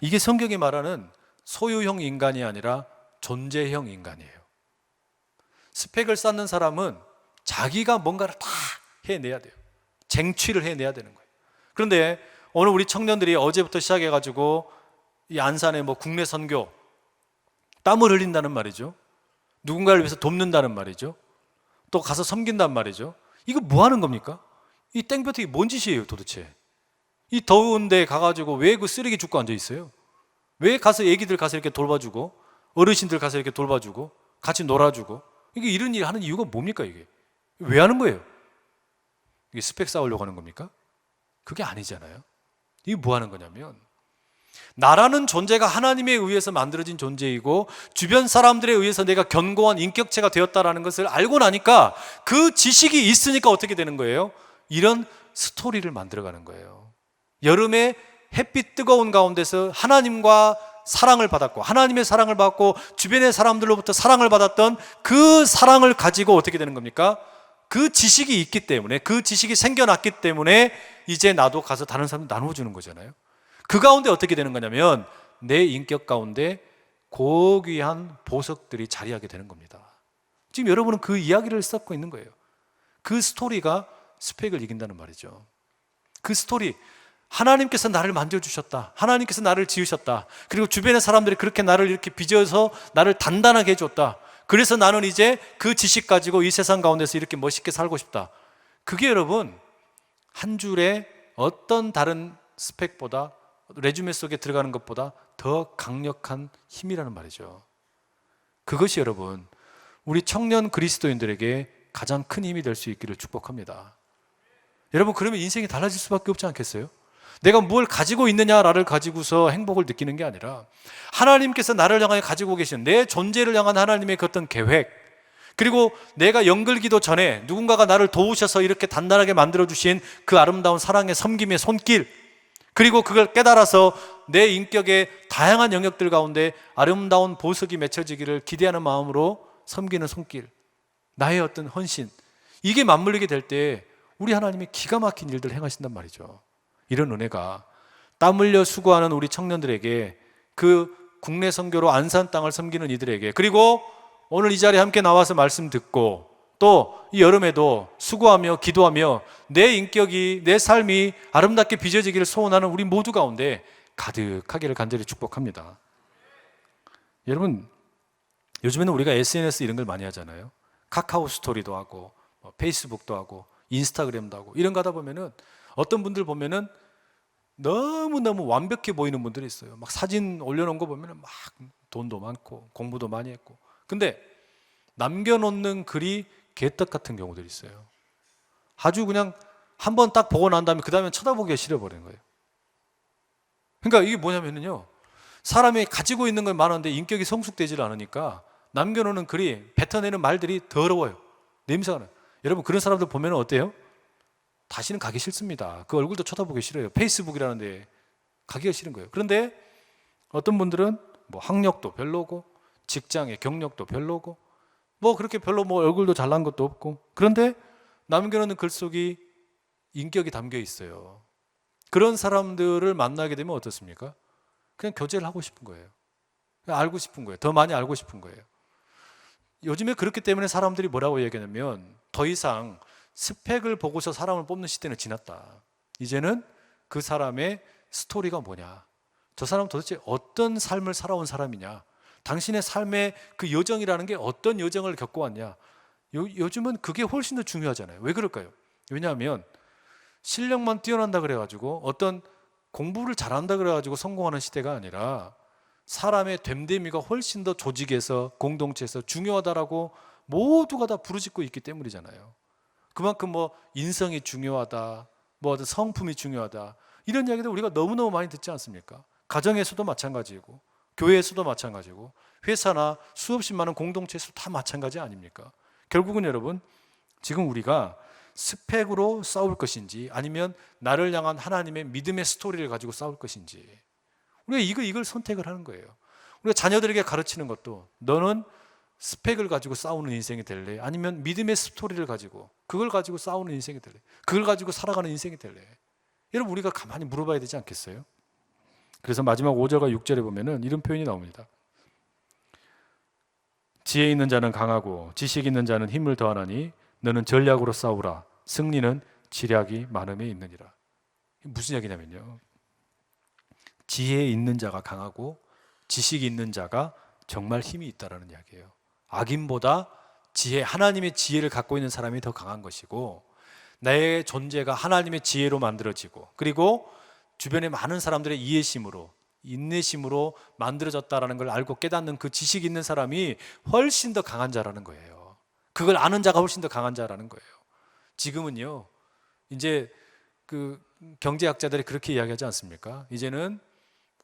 이게 성경이 말하는 소유형 인간이 아니라 존재형 인간이에요. 스펙을 쌓는 사람은 자기가 뭔가를 다 해내야 돼요. 쟁취를 해내야 되는 거예요. 그런데 오늘 우리 청년들이 어제부터 시작해가지고 이 안산에 뭐 국내 선교, 땀을 흘린다는 말이죠. 누군가를 위해서 돕는다는 말이죠. 또 가서 섬긴단 말이죠. 이거 뭐 하는 겁니까? 이 땡볕이 뭔 짓이에요 도대체? 이 더운 데 가가지고 왜 그 쓰레기 줍고 앉아 있어요? 왜 가서 애기들 가서 이렇게 돌봐주고, 어르신들 가서 이렇게 돌봐주고, 같이 놀아주고, 이게 이런 일 하는 이유가 뭡니까 이게? 왜 하는 거예요? 이게 스펙 쌓으려고 하는 겁니까? 그게 아니잖아요. 이게 뭐 하는 거냐면, 나라는 존재가 하나님에 의해서 만들어진 존재이고 주변 사람들에 의해서 내가 견고한 인격체가 되었다라는 것을 알고 나니까, 그 지식이 있으니까 어떻게 되는 거예요? 이런 스토리를 만들어가는 거예요. 여름에 햇빛 뜨거운 가운데서 하나님과 사랑을 받았고, 하나님의 사랑을 받고 주변의 사람들로부터 사랑을 받았던 그 사랑을 가지고 어떻게 되는 겁니까? 그 지식이 있기 때문에, 그 지식이 생겨났기 때문에 이제 나도 가서 다른 사람들 나누어주는 거잖아요. 그 가운데 어떻게 되는 거냐면 내 인격 가운데 고귀한 보석들이 자리하게 되는 겁니다. 지금 여러분은 그 이야기를 쌓고 있는 거예요. 그 스토리가 스펙을 이긴다는 말이죠. 그 스토리, 하나님께서 나를 만져주셨다, 하나님께서 나를 지으셨다, 그리고 주변의 사람들이 그렇게 나를 이렇게 빚어서 나를 단단하게 해줬다, 그래서 나는 이제 그 지식 가지고 이 세상 가운데서 이렇게 멋있게 살고 싶다. 그게 여러분 한 줄의 어떤 다른 스펙보다, 레주메 속에 들어가는 것보다 더 강력한 힘이라는 말이죠. 그것이 여러분 우리 청년 그리스도인들에게 가장 큰 힘이 될 수 있기를 축복합니다. 여러분, 그러면 인생이 달라질 수밖에 없지 않겠어요? 내가 뭘 가지고 있느냐를 가지고서 행복을 느끼는 게 아니라 하나님께서 나를 향해 가지고 계신 내 존재를 향한 하나님의 그 어떤 계획, 그리고 내가 영글기도 전에 누군가가 나를 도우셔서 이렇게 단단하게 만들어주신 그 아름다운 사랑의 섬김의 손길, 그리고 그걸 깨달아서 내 인격의 다양한 영역들 가운데 아름다운 보석이 맺혀지기를 기대하는 마음으로 섬기는 손길, 나의 어떤 헌신, 이게 맞물리게 될 때 우리 하나님이 기가 막힌 일들을 행하신단 말이죠. 이런 은혜가 땀 흘려 수고하는 우리 청년들에게, 그 국내 선교로 안산 땅을 섬기는 이들에게, 그리고 오늘 이 자리에 함께 나와서 말씀 듣고 또 이 여름에도 수고하며 기도하며 내 인격이, 내 삶이 아름답게 빚어지기를 소원하는 우리 모두 가운데 가득하기를 간절히 축복합니다. 여러분, 요즘에는 우리가 SNS 이런 걸 많이 하잖아요. 카카오 스토리도 하고 페이스북도 하고 인스타그램도 하고 이런 거 하다 보면은 어떤 분들 보면은 너무너무 완벽해 보이는 분들이 있어요. 막 사진 올려놓은 거 보면은 막 돈도 많고 공부도 많이 했고, 근데 남겨놓는 글이 개떡 같은 경우들이 있어요. 아주 그냥 한번 딱 보고 난 다음에 그 다음에 쳐다보기가 싫어버리는 거예요. 그러니까 이게 뭐냐면요, 사람이 가지고 있는 건 많은데 인격이 성숙되질 않으니까 남겨놓는 글이, 뱉어내는 말들이 더러워요. 냄새가 나요. 여러분, 그런 사람들 보면 어때요? 다시는 가기 싫습니다. 그 얼굴도 쳐다보기 싫어요. 페이스북이라는 데 가기가 싫은 거예요. 그런데 어떤 분들은 뭐 학력도 별로고 직장의 경력도 별로고 뭐 그렇게 별로 뭐 얼굴도 잘난 것도 없고, 그런데 남겨놓는 글 속이 인격이 담겨 있어요. 그런 사람들을 만나게 되면 어떻습니까? 그냥 교제를 하고 싶은 거예요. 그냥 알고 싶은 거예요. 더 많이 알고 싶은 거예요. 요즘에 그렇기 때문에 사람들이 뭐라고 얘기하냐면, 더 이상 스펙을 보고서 사람을 뽑는 시대는 지났다. 이제는 그 사람의 스토리가 뭐냐, 저 사람은 도대체 어떤 삶을 살아온 사람이냐, 당신의 삶의 그 여정이라는 게 어떤 여정을 겪어왔냐, 요즘은 그게 훨씬 더 중요하잖아요. 왜 그럴까요? 왜냐하면 실력만 뛰어난다 그래가지고, 어떤 공부를 잘한다 그래가지고 성공하는 시대가 아니라 사람의 됨됨이가 훨씬 더 조직에서, 공동체에서 중요하다라고 모두가 다 부르짖고 있기 때문이잖아요. 그만큼 뭐 인성이 중요하다, 뭐 어떤 성품이 중요하다, 이런 이야기들 우리가 너무너무 많이 듣지 않습니까? 가정에서도 마찬가지고 교회에서도 마찬가지고 회사나 수없이 많은 공동체에서 다 마찬가지 아닙니까? 결국은 여러분, 지금 우리가 스펙으로 싸울 것인지 아니면 나를 향한 하나님의 믿음의 스토리를 가지고 싸울 것인지, 우리가 이걸 선택을 하는 거예요. 우리가 자녀들에게 가르치는 것도, 너는 스펙을 가지고 싸우는 인생이 될래? 아니면 믿음의 스토리를 가지고, 그걸 가지고 싸우는 인생이 될래? 그걸 가지고 살아가는 인생이 될래? 여러분, 우리가 가만히 물어봐야 되지 않겠어요? 그래서 마지막 5절과 6절에 보면은 이런 표현이 나옵니다. 지혜 있는 자는 강하고 지식 있는 자는 힘을 더하나니 너는 전략으로 싸우라. 승리는 지략이 많음에 있느니라. 무슨 이야기냐면요, 지혜 있는 자가 강하고 지식이 있는 자가 정말 힘이 있다라는 이야기예요. 악인보다 하나님의 지혜를 갖고 있는 사람이 더 강한 것이고, 내 존재가 하나님의 지혜로 만들어지고, 그리고 주변의 많은 사람들의 이해심으로, 인내심으로 만들어졌다라는 걸 알고 깨닫는 그 지식 있는 사람이 훨씬 더 강한 자라는 거예요. 그걸 아는 자가 훨씬 더 강한 자라는 거예요. 지금은요, 이제 그 경제학자들이 그렇게 이야기하지 않습니까? 이제는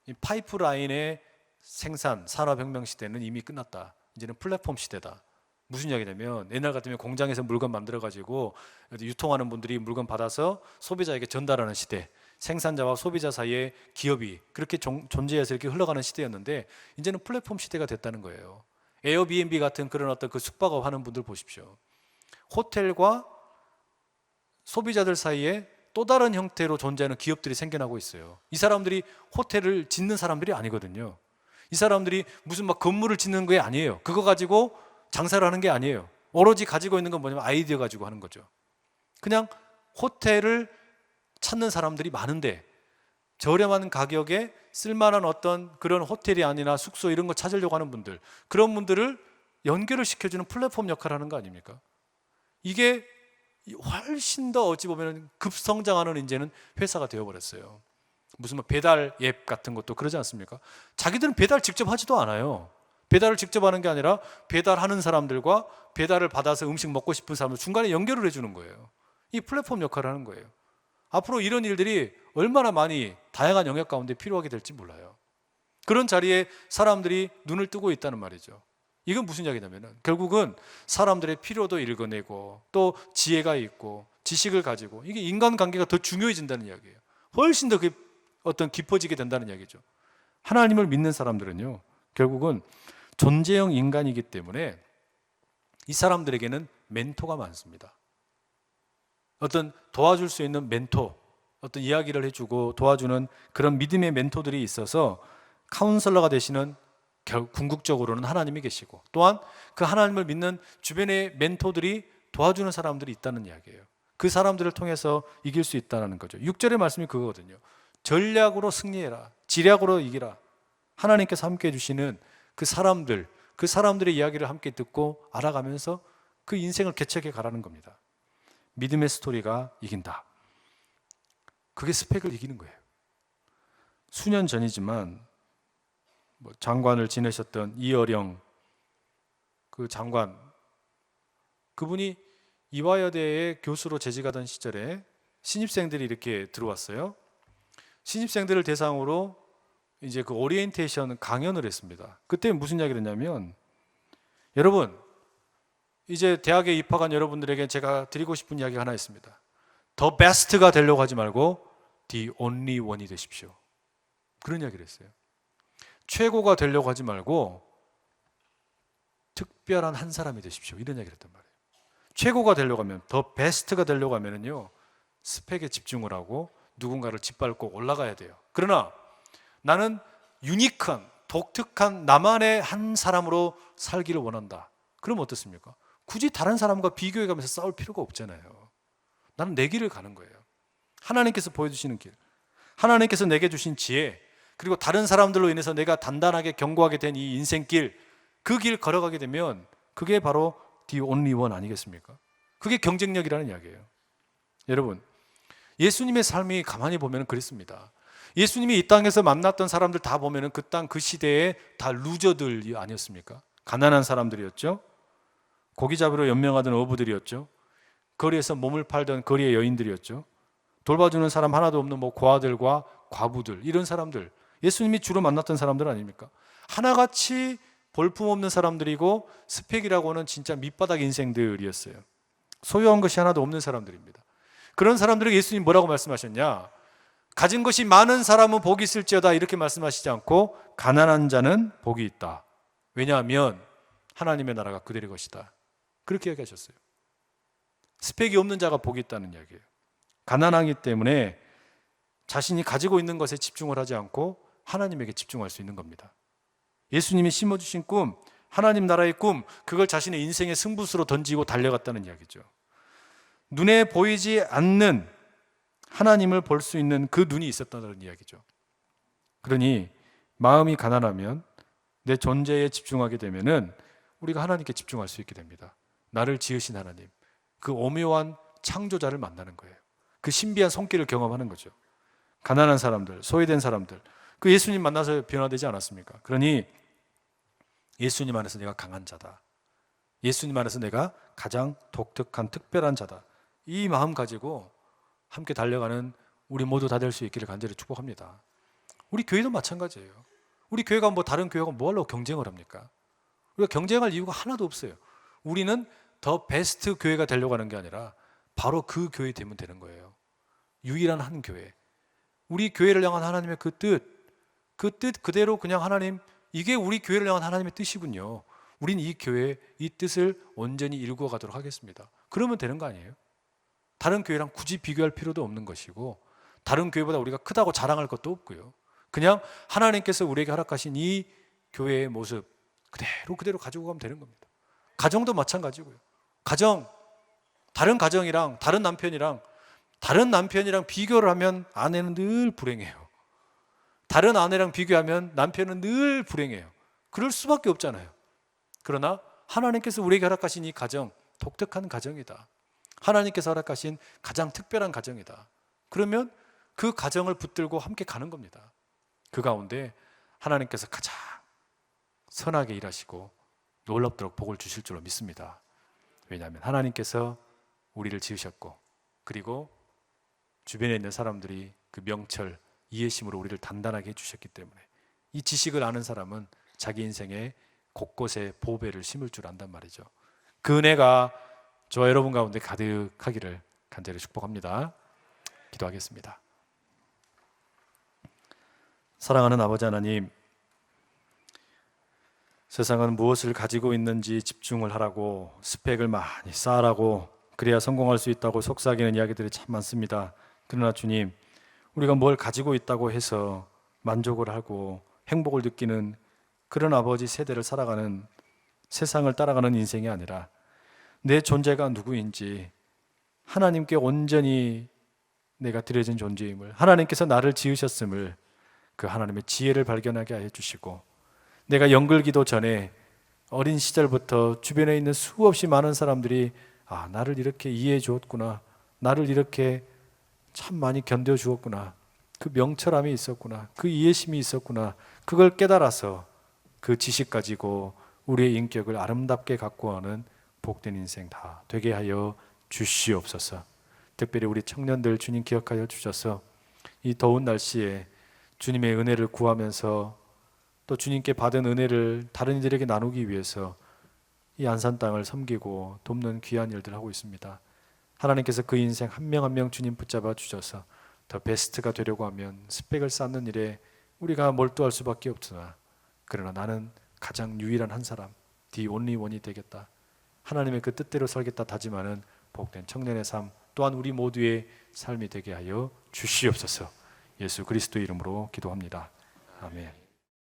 이 파이프라인의 생산, 산업혁명 시대는 이미 끝났다. 이제는 플랫폼 시대다. 무슨 이야기냐면, 옛날 같으면 공장에서 물건 만들어가지고 유통하는 분들이 물건 받아서 소비자에게 전달하는 시대, 생산자와 소비자 사이에 기업이 그렇게 존재해서 이렇게 흘러가는 시대였는데, 이제는 플랫폼 시대가 됐다는 거예요. 에어비앤비 같은 그런 어떤 그 숙박업 하는 분들 보십시오. 호텔과 소비자들 사이에 또 다른 형태로 존재하는 기업들이 생겨나고 있어요. 이 사람들이 호텔을 짓는 사람들이 아니거든요. 이 사람들이 무슨 막 건물을 짓는 게 아니에요. 그거 가지고 장사를 하는 게 아니에요. 오로지 가지고 있는 건 뭐냐면 아이디어 가지고 하는 거죠. 그냥 호텔을 찾는 사람들이 많은데, 저렴한 가격에 쓸만한 어떤 그런 호텔이 아니나 숙소 이런 거 찾으려고 하는 분들, 그런 분들을 연결을 시켜주는 플랫폼 역할을 하는 거 아닙니까? 이게 훨씬 더 어찌 보면 급성장하는 이제는 회사가 되어버렸어요. 무슨 뭐 배달 앱 같은 것도 그러지 않습니까? 자기들은 배달 직접 하지도 않아요. 배달을 직접 하는 게 아니라 배달하는 사람들과 배달을 받아서 음식 먹고 싶은 사람들 중간에 연결을 해주는 거예요. 이 플랫폼 역할을 하는 거예요. 앞으로 이런 일들이 얼마나 많이 다양한 영역 가운데 필요하게 될지 몰라요. 그런 자리에 사람들이 눈을 뜨고 있다는 말이죠. 이건 무슨 이야기냐면은 결국은 사람들의 필요도 읽어내고 또 지혜가 있고 지식을 가지고 이게 인간관계가 더 중요해진다는 이야기예요. 훨씬 더 어떤 깊어지게 된다는 이야기죠. 하나님을 믿는 사람들은요, 결국은 존재형 인간이기 때문에 이 사람들에게는 멘토가 많습니다. 어떤 도와줄 수 있는 멘토, 어떤 이야기를 해주고 도와주는 그런 믿음의 멘토들이 있어서 카운슬러가 되시는 궁극적으로는 하나님이 계시고, 또한 그 하나님을 믿는 주변의 멘토들이 도와주는 사람들이 있다는 이야기예요. 그 사람들을 통해서 이길 수 있다는 거죠. 6절의 말씀이 그거거든요. 전략으로 승리해라, 지략으로 이기라. 하나님께서 함께 해주시는 그 사람들의 이야기를 함께 듣고 알아가면서 그 인생을 개척해 가라는 겁니다. 믿음의 스토리가 이긴다. 그게 스펙을 이기는 거예요. 수년 전이지만 장관을 지내셨던 이어령 그 장관, 그분이 이화여대의 교수로 재직하던 시절에 신입생들이 이렇게 들어왔어요. 신입생들을 대상으로 이제 그 오리엔테이션 강연을 했습니다. 그때 무슨 이야기를 했냐면, 여러분, 이제 대학에 입학한 여러분들에게 제가 드리고 싶은 이야기가 하나 있습니다. 더 베스트가 되려고 하지 말고 the only one이 되십시오. 그런 이야기를 했어요. 최고가 되려고 하지 말고 특별한 한 사람이 되십시오. 이런 이야기를 했단 말이에요. 최고가 되려고 하면, 더 베스트가 되려고 하면은요, 스펙에 집중을 하고 누군가를 짓밟고 올라가야 돼요. 그러나 나는 유니크한, 독특한 나만의 한 사람으로 살기를 원한다. 그럼 어떻습니까? 굳이 다른 사람과 비교해 가면서 싸울 필요가 없잖아요. 나는 내 길을 가는 거예요. 하나님께서 보여주시는 길, 하나님께서 내게 주신 지혜, 그리고 다른 사람들로 인해서 내가 단단하게 견고하게 된 이 인생길, 그 길 걸어가게 되면 그게 바로 the only one 아니겠습니까? 그게 경쟁력이라는 이야기예요. 여러분, 예수님의 삶이 가만히 보면 그렇습니다. 예수님이 이 땅에서 만났던 사람들 다 보면 그 땅 그 시대에 다 루저들이 아니었습니까? 가난한 사람들이었죠. 고기 잡으러 연명하던 어부들이었죠. 거리에서 몸을 팔던 거리의 여인들이었죠. 돌봐주는 사람 하나도 없는 고아들과 과부들, 이런 사람들, 예수님이 주로 만났던 사람들 아닙니까? 하나같이 볼품없는 사람들이고 스펙이라고 하는 진짜 밑바닥 인생들이었어요. 소유한 것이 하나도 없는 사람들입니다. 그런 사람들에게 예수님 뭐라고 말씀하셨냐? 가진 것이 많은 사람은 복이 있을지어다, 이렇게 말씀하시지 않고 가난한 자는 복이 있다. 왜냐하면 하나님의 나라가 그들의 것이다. 그렇게 얘기하셨어요. 스펙이 없는 자가 복이 있다는 이야기예요. 가난하기 때문에 자신이 가지고 있는 것에 집중을 하지 않고 하나님에게 집중할 수 있는 겁니다. 예수님이 심어주신 꿈, 하나님 나라의 꿈, 그걸 자신의 인생의 승부수로 던지고 달려갔다는 이야기죠. 눈에 보이지 않는 하나님을 볼 수 있는 그 눈이 있었다는 이야기죠. 그러니 마음이 가난하면, 내 존재에 집중하게 되면은 우리가 하나님께 집중할 수 있게 됩니다. 나를 지으신 하나님, 그 오묘한 창조자를 만나는 거예요. 그 신비한 손길을 경험하는 거죠. 가난한 사람들, 소외된 사람들, 그 예수님 만나서 변화되지 않았습니까? 그러니 예수님 안에서 내가 강한 자다, 예수님 안에서 내가 가장 독특한 특별한 자다, 이 마음 가지고 함께 달려가는 우리 모두 다 될 수 있기를 간절히 축복합니다. 우리 교회도 마찬가지예요. 우리 교회가 다른 교회가 뭐 하려고 경쟁을 합니까? 우리가 경쟁할 이유가 하나도 없어요. 우리는 더 베스트 교회가 되려고 하는 게 아니라 바로 그 교회 되면 되는 거예요. 유일한 한 교회. 우리 교회를 향한 하나님의 그 뜻 그대로 그냥 하나님, 이게 우리 교회를 향한 하나님의 뜻이군요. 우린 이 교회, 이 뜻을 온전히 이루고 가도록 하겠습니다. 그러면 되는 거 아니에요? 다른 교회랑 굳이 비교할 필요도 없는 것이고, 다른 교회보다 우리가 크다고 자랑할 것도 없고요. 그냥 하나님께서 우리에게 허락하신 이 교회의 모습 그대로 가지고 가면 되는 겁니다. 가정도 마찬가지고요. 다른 가정이랑 다른 남편이랑 비교를 하면 아내는 늘 불행해요. 다른 아내랑 비교하면 남편은 늘 불행해요. 그럴 수밖에 없잖아요. 그러나 하나님께서 우리에게 허락하신 이 가정, 독특한 가정이다. 하나님께서 허락하신 가장 특별한 가정이다. 그러면 그 가정을 붙들고 함께 가는 겁니다. 그 가운데 하나님께서 가장 선하게 일하시고 놀랍도록 복을 주실 줄로 믿습니다. 왜냐하면 하나님께서 우리를 지으셨고, 그리고 주변에 있는 사람들이 그 명철, 이해심으로 우리를 단단하게 해주셨기 때문에 이 지식을 아는 사람은 자기 인생에 곳곳에 보배를 심을 줄 안단 말이죠. 그 은혜가 저와 여러분 가운데 가득하기를 간절히 축복합니다. 기도하겠습니다. 사랑하는 아버지 하나님, 세상은 무엇을 가지고 있는지 집중을 하라고, 스펙을 많이 쌓으라고, 그래야 성공할 수 있다고 속삭이는 이야기들이 참 많습니다. 그러나 주님, 우리가 뭘 가지고 있다고 해서 만족을 하고 행복을 느끼는 그런 아버지 세대를 살아가는, 세상을 따라가는 인생이 아니라 내 존재가 누구인지, 하나님께 온전히 내가 드려진 존재임을, 하나님께서 나를 지으셨음을, 그 하나님의 지혜를 발견하게 하여 주시고, 내가 연글기도 전에 어린 시절부터 주변에 있는 수없이 많은 사람들이 나를 이렇게 이해해 주었구나, 나를 이렇게 참 많이 견뎌 주었구나, 그 명철함이 있었구나, 그 이해심이 있었구나, 그걸 깨달아서 그 지식 가지고 우리의 인격을 아름답게 가꾸어가는 복된 인생 다 되게 하여 주시옵소서. 특별히 우리 청년들 주님 기억하여 주셔서 이 더운 날씨에 주님의 은혜를 구하면서 또 주님께 받은 은혜를 다른 이들에게 나누기 위해서 이 안산 땅을 섬기고 돕는 귀한 일들 하고 있습니다. 하나님께서 그 인생 한 명 한 명 주님 붙잡아 주셔서 더 베스트가 되려고 하면 스펙을 쌓는 일에 우리가 몰두할 수밖에 없으나, 그러나 나는 가장 유일한 한 사람, the only one이 되겠다, 하나님의 그 뜻대로 살겠다 다짐하는 복된 청년의 삶 또한 우리 모두의 삶이 되게 하여 주시옵소서. 예수 그리스도의 이름으로 기도합니다. 아멘.